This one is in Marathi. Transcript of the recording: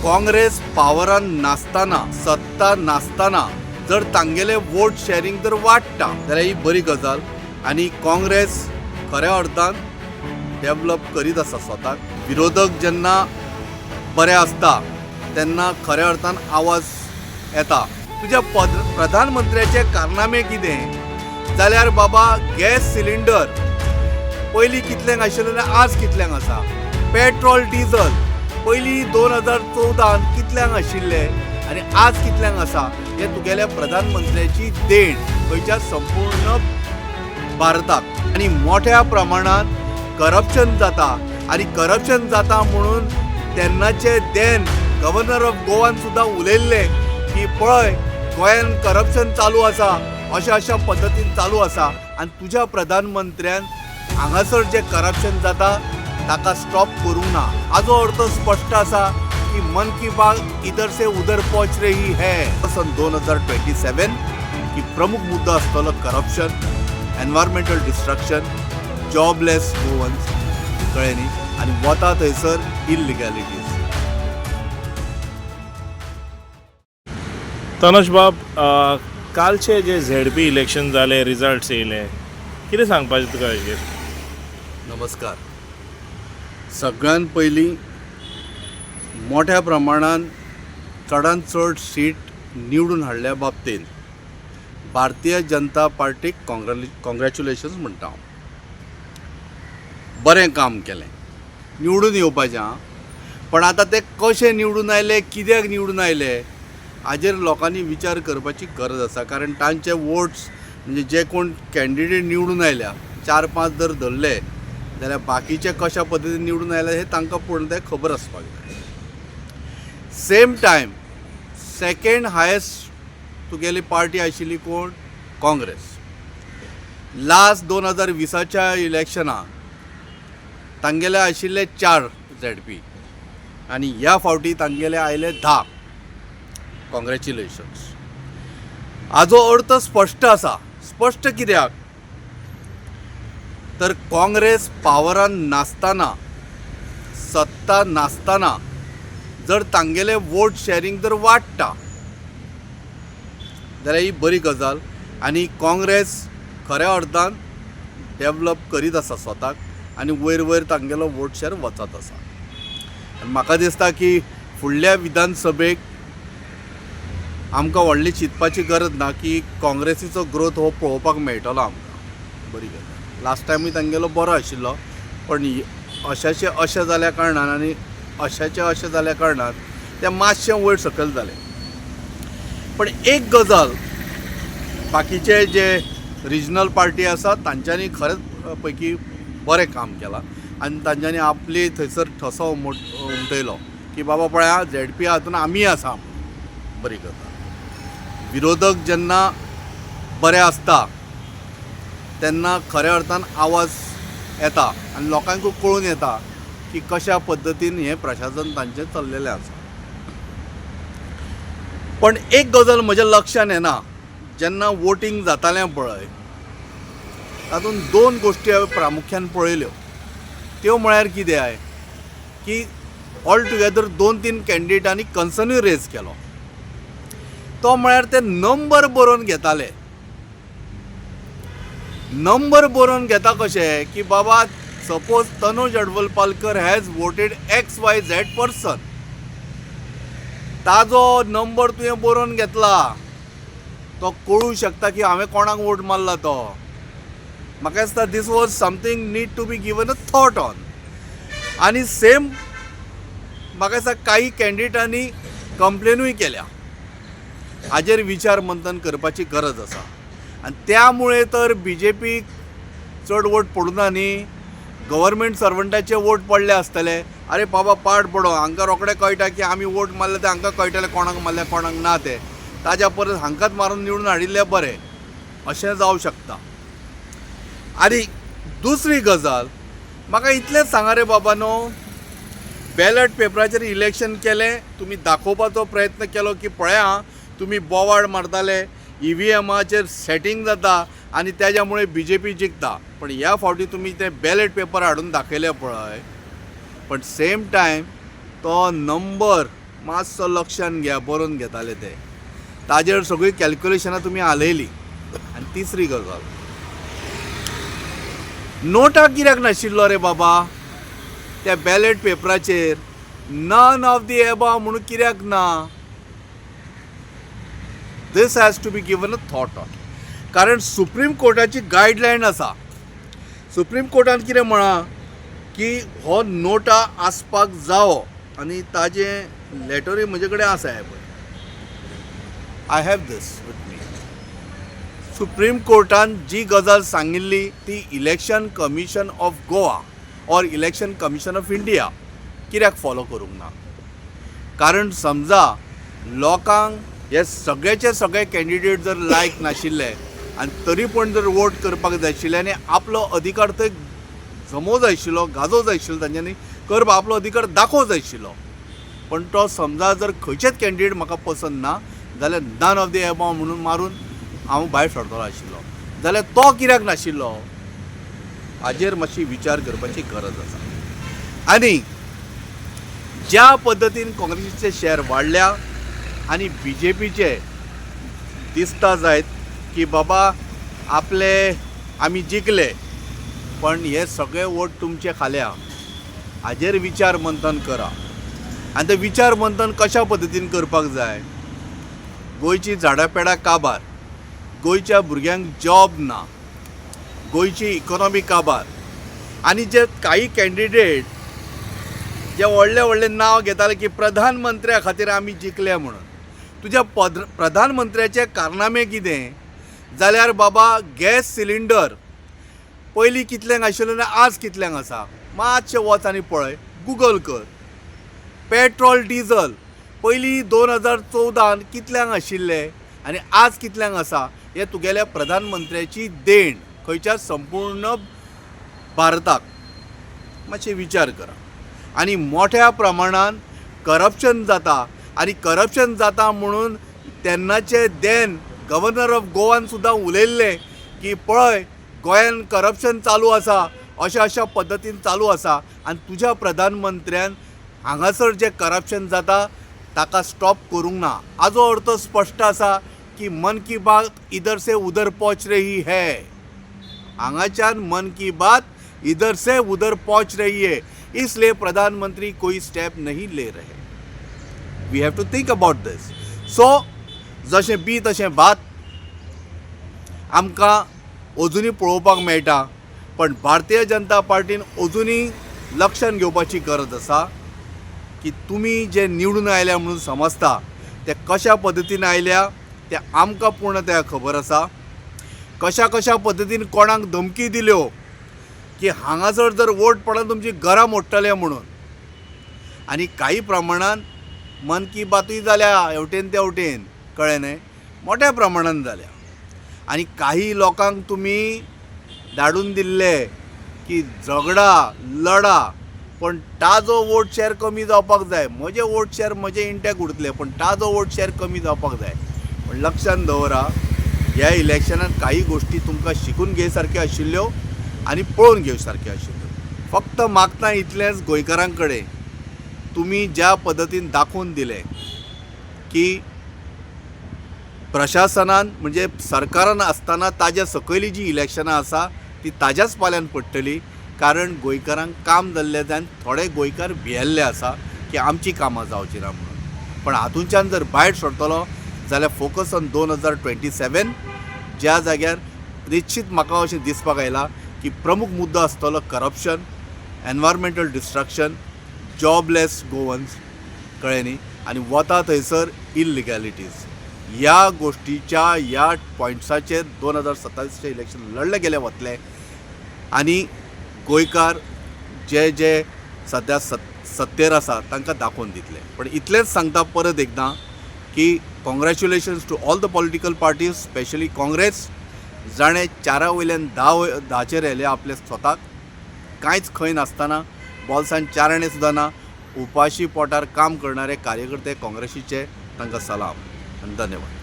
काँग्रेस पावरान नासतना सत्ता नासतना जर तांगेले वोट शेअरिंग जर वाडटा जाल्यार ही बरी गजाल आनी काँग्रेस खऱ्या अर्थान डेव्हलप करीत आसा स्वताक. विरोधक जेन्ना बरे आसता तेन्ना खऱ्या अर्थान आवाज येता. तुज्या प्रधानमंत्र्याचे कारनामे कितें जाल्यार बाबा गॅस सिलिंडर पयलीं कितल्यांक आशिल्ले आनी आज कितल्यांक आसा. पेट्रोल डिझल पयलीं 2014 कितल्यांक आशिल्ले आनी आज कितल्यांक आसा. हे तुगेल्या प्रधानमंत्र्याची देण गोंयच्या संपूर्ण भारताक. आनी मोठ्या प्रमाणात करप्शन जाता आनी करप्शन जाता म्हणून तेन्नाचे देन गव्हर्नर ऑफ गोवान सुद्दां उलयल्ले की पळय गोंयान करप्शन चालू आसा, अशा पद्दतीन चालू आसा. आनी तुज्या प्रधानमंत्र्यान हांगासर जे करप्शन जाता ताका स्टॉप करूंक ना. हाजो अर्थ स्पश्ट आसा की मन की बात इधर से उधर पहुंच रही है. सन 2027 की प्रमुख मुद्दा आसतलो corruption, environmental destruction, jobless Goans कळ्ळें न्ही, आनी वता थंयसर इल्लिगॅलिटीज. तनोश बाब, कालचे जे झेडपी इलेक्शन जाले, रिजल्ट्स येयले, कितें सांगपाचें तुका हेजेर? नमस्कार. सगळ्यात पयलीं मोठ्या प्रमाणान चडांत चड सीट निवडून हाडल्या बाबतींत भारतीय जनता पार्टीक कॉंग्रॅच्युलेशन्स म्हणटा हांव. बरें काम केलें, निवडून येवपाचें हां. पण आतां ते कशे निवडून आयले, कित्याक निवडून आयले हाजेर लोकांनी विचार करपाची गरज आसा. कारण तांचे वोट्स म्हणजे जे कोण कॅन्डिडेट निवडून आयल्या 4-5 जर धरले जाल्यार बाकीचे कशा पद्दतीन निवडून आयले हे तांकां पूर्ण ते खबर आसपाक जाय. सेम टायम सेकेंड हायेस्ट तुगेली पार्टी आशिल्ली कोण? काँग्रेस. लास्ट 2020च्या इलेक्शनाक तांगेले आशिल्ले 4 झेडपी आनी ह्या फावटी तांगेले आयले 10. कॉंग्रॅच्युलेशन्स. हाजो अर्थ स्पश्ट आसा. स्पश्ट कित्याक तर काँग्रेस पावरान नासतना सत्ता नासतना जर तांगेले वोट शेअरिंग जर वाडटा जाल्यार ही बरी गजाल आनी काँग्रेस खऱ्या अर्थान डेव्हलप करीत आसा स्वताक आनी वयर वयर तांगेलो वोट शेअर वचत आसा. आनी म्हाका दिसता की फुडल्या विधानसभेक आमकां व्हडली चिंतपाची गरज ना की काँग्रेसीचो ग्रोथ हो पळोवपाक मेळटलो आमकां. बरी गजाल. लास्ट टायमूय तांगेलो बरो आशिल्लो पण अशाचे अशें जाल्या कारणान आनी अशाचे अशें जाल्या कारणान तें मातशें वयर सकयल जालें. पण एक गजाल बाकीचे जे रिजनल पार्टी आसा तांच्यांनी खरेंच पैकी बरें काम केलां आनी तांच्यांनी आपली थंयसर ठसो उमटयलो की बाबा पळया झेडपी हातून आमी आसा. बरी गजाल. विरोधक जेन्ना बरे आसता तेन्ना खऱ्या अर्थान आवाज येता आनी लोकांकूय कळून येता की कशा पद्दतीन हें प्रशासन तांचें चल्लेलें आसा. पण एक गजाल म्हज्या लक्षान येना. जेन्ना वोटींग जातालें पळय तातूंत 2 गोश्टी हांवें प्रामुख्यान पळयल्यो. त्यो म्हळ्यार कितें की ऑल टुगेदर 2-3 कॅन्डिडेटांनी कन्सर्नूय रेज केलो. तो म्हळ्यार ते नंबर बरोवन घेताले. नंबर बरोवन घेता कशें की बाबा suppose Tanoj Adwalpalkar has voted XYZ person, ताजो नंबर तुवें बरोवन घेतला, तो कळूंक शकता की हांवें कोणाक वोट मारला तो. म्हाका दिसता this was something need to be given a thought on. आनी सेम म्हाका दिसता काही कॅन्डिडेटांनी कंप्लेनूय केल्या. हाजेर विचार मंथन करपाची गरज आसा. आनी त्यामुळे तर BJP चड वोट पडूना न्ही, गव्हर्मेंट सर्वंटाचे वोट पडले आसतले. अरे बाबा पाड पडो, हांकां रोखडें कळटा की आमी वोट मारले ते हांकां कळटलें कोणाक मारले कोणाक ना ते. ताज्या परस हांकांच मारून निवडून हाडिल्लें बरें अशें जावं शकता. आनी दुसरी गजाल म्हाका इतलेंच सांगा रे बाबानो, बॅलट पेपराचेर इलेक्शन केलें, तुमी दाखोवपाचो प्रयत्न केलो की पळया तुमी बोवाड मारताले, EVMाचेर सेटींग जाता आनी त्याच्यामुळे BJP जिखता. पण ह्या फावटी तुमी ते बॅलेट पेपर हाडून दाखयले पळय. पण सेम टायम तो नंबर मातसो लक्षान घ्या, बरोवन घेताले ते. ताजेर सगळी कॅल्क्युलेशनां तुमी हालयली. आनी तिसरी गजाल, नोटा कित्याक नाशिल्लो रे बाबा त्या बॅलेट पेपराचेर? नन ऑफ दी एबव म्हणून कित्याक ना? This has to be given a thought on. कारण सुप्रीम कोर्टाची गायडलायन आसा. सुप्रीम कोर्टान कितें म्हणा की हो नोटा आसपाक जावो, आनी ताजें लेटरूय म्हजे कडेन आसा. हे पळय, I have this with me. Supreme कोर्टान जी गजाल सांगिल्ली ती election commission of Goa or election commission of India कित्याक फॉलो करूंक ना? कारण समजा लोकांक हे सगळेचे सगळे कॅन्डिडेट जर लायक नाशिल्ले आनी तरी पण जर वोट करपाक जाय आशिल्ले आनी आपलो अधिकार थंय जमोवं जाय आशिल्लो, गाजोवं जाय आशिल्लो, तांच्यांनी करपाक आपलो अधिकार दाखोवं जाय आशिल्लो. पण तो समजा जर खंयचेच कॅन्डिडेट म्हाका पसंद ना जाल्यार नन ऑफ द एबव म्हणून मारून हांव भायर सरतलो आशिल्लो. जाल्यार तो कित्याक नाशिल्लो? हाजेर मातशी विचार करपाची गरज आसा. आनी ज्या पद्दतीन काँग्रेसीचे शेअर वाडल्या आनी BJPचे दिसता जायत की बाबा आपले आमी जिखले, पण हे सगळे वोट तुमचे खाल्या. हाजेर विचार मंथन करा. आनी ते विचार मंथन कशा पद्दतीन करपाक जाय? गोंयची झाडापेडा काबार, गोंयच्या भुरग्यांक जॉब ना, गोंयची इकॉनॉमी काबार, आनी जे काही कॅन्डिडेट जे व्हडले व्हडले नांव घेताले की प्रधानमंत्र्या खातीर आमी जिखले म्हणून. तुज्या प्रधानमंत्र्याचे कारनामे कितें? जाल्यार बाबा गॅस सिलिंडर पयलीं कितल्यांक आशिल्लो आनी आज कितल्यांक आसा? मातशें वच आनी पळय, गुगल कर. पेट्रोल डिझल पयलीं 2014 कितल्यांक आशिल्ले आनी आज कितल्यांक आसा? हे तुगेल्या प्रधानमंत्र्याची देण खंयच्या संपूर्ण भारताक. मातशें विचार करा. आनी मोठ्या प्रमाणान करप्शन जाता, आनी करप्शन जाता म्हणून तेन्नाचे देन गव्हर्नर ऑफ गोवान सुद्दां उलयल्ले की पळय गोंयान करप्शन चालू आसा, अशा पद्दतीन चालू आसा. आनी तुज्या प्रधानमंत्र्यान हांगासर जे करप्शन जाता ताका स्टॉप करूंक ना. हाजो अर्थ स्पश्ट आसा की मन की बात इधर से उधर पहुंच रही है. हांगाच्यान मन की बात इधर से उधर पहुंच रही है, इसलिए प्रधानमंत्री कोई स्टेप नहीं ले रहे. We have to think about this. So जशें बी तशें बात आमकां अजुनी पळोवपाक मेळटा, पण भारतीय जनता पार्टीन अजुनी लक्षान घेवपाची गरज आसा की तुमी जे निवडून आयल्या म्हणून समजता ते कशा पद्दतीन आयल्या ते आमकां पूर्णतया खबर आसा. कशा पद्दतीन कोणाक धमकी दिल्यो की हांगासर जर वोट पडून तुमची घरां मोडटले म्हणून. आनी काही प्रमाणान मन की बातूय जाल्या हेवटेन तेवटेन, कळ्ळें न्हय, मोठ्या प्रमाणान जाल्या. आनी काही लोकांक तुमी धाडून दिल्ले की झगडा लढा, पण ताजो वोट शेअर कमी जावपाक जाय. म्हजे वोट शेअर म्हजे इंट्याक उरतले, पण ताजो वोट शेअर कमी जावपाक जाय. पण लक्षान दवरा, ह्या इलेक्शनात काही गोष्टी तुमकां शिकून घेवं सारक्यो आशिल्ल्यो आनी पळोवन घेवं सारक्यो आशिल्ल्यो. फक्त मागता इतलेंच गोंयकारां कडेन, तुमी ज्या पद्दतीन दाखोवन दिले की प्रशासनान म्हणजे सरकारान आसतना ताज्या सकयली जी इलेक्शनां आसा ती ताज्याच पाल्यान पडटली. कारण गोंयकारांक काम जाल्ले जावन थोडे गोंयकार भियेल्ले आसा की आमची कामां जावची ना म्हणून. पण हातूंच्यान जर भायर सरतलो जाल्यार फोकस ऑन 2027, ज्या जाग्यार निश्चित म्हाका अशें दिसपाक आयलां की प्रमुख मुद्दो आसतलो corruption, environmental destruction, jobless Goans, कळ्ळें न्ही, आनी वता थंयसर इल्लिगॅलिटीज. ह्या गोष्टीच्या ह्या पॉयंट्साचेर 2027चे इलेक्शन लढले गेले वतले. आनी गोंयकार जे जे सद्या सत्तेर आसा तांकां दाखोवन दितले. पण इतलेंच सांगता परत एकदां की congratulations to all the political parties, specially Congress, जाणें 4 वयल्यान 10चेर येयले आपले स्वताक. कांयच खंय नासतना, बॉल्सान 4 आणे सुद्दां ना, उपाशी पोटार काम करणारे कार्यकर्ते काँग्रेसीचे, तांकां सलाम आनी धन्यवाद.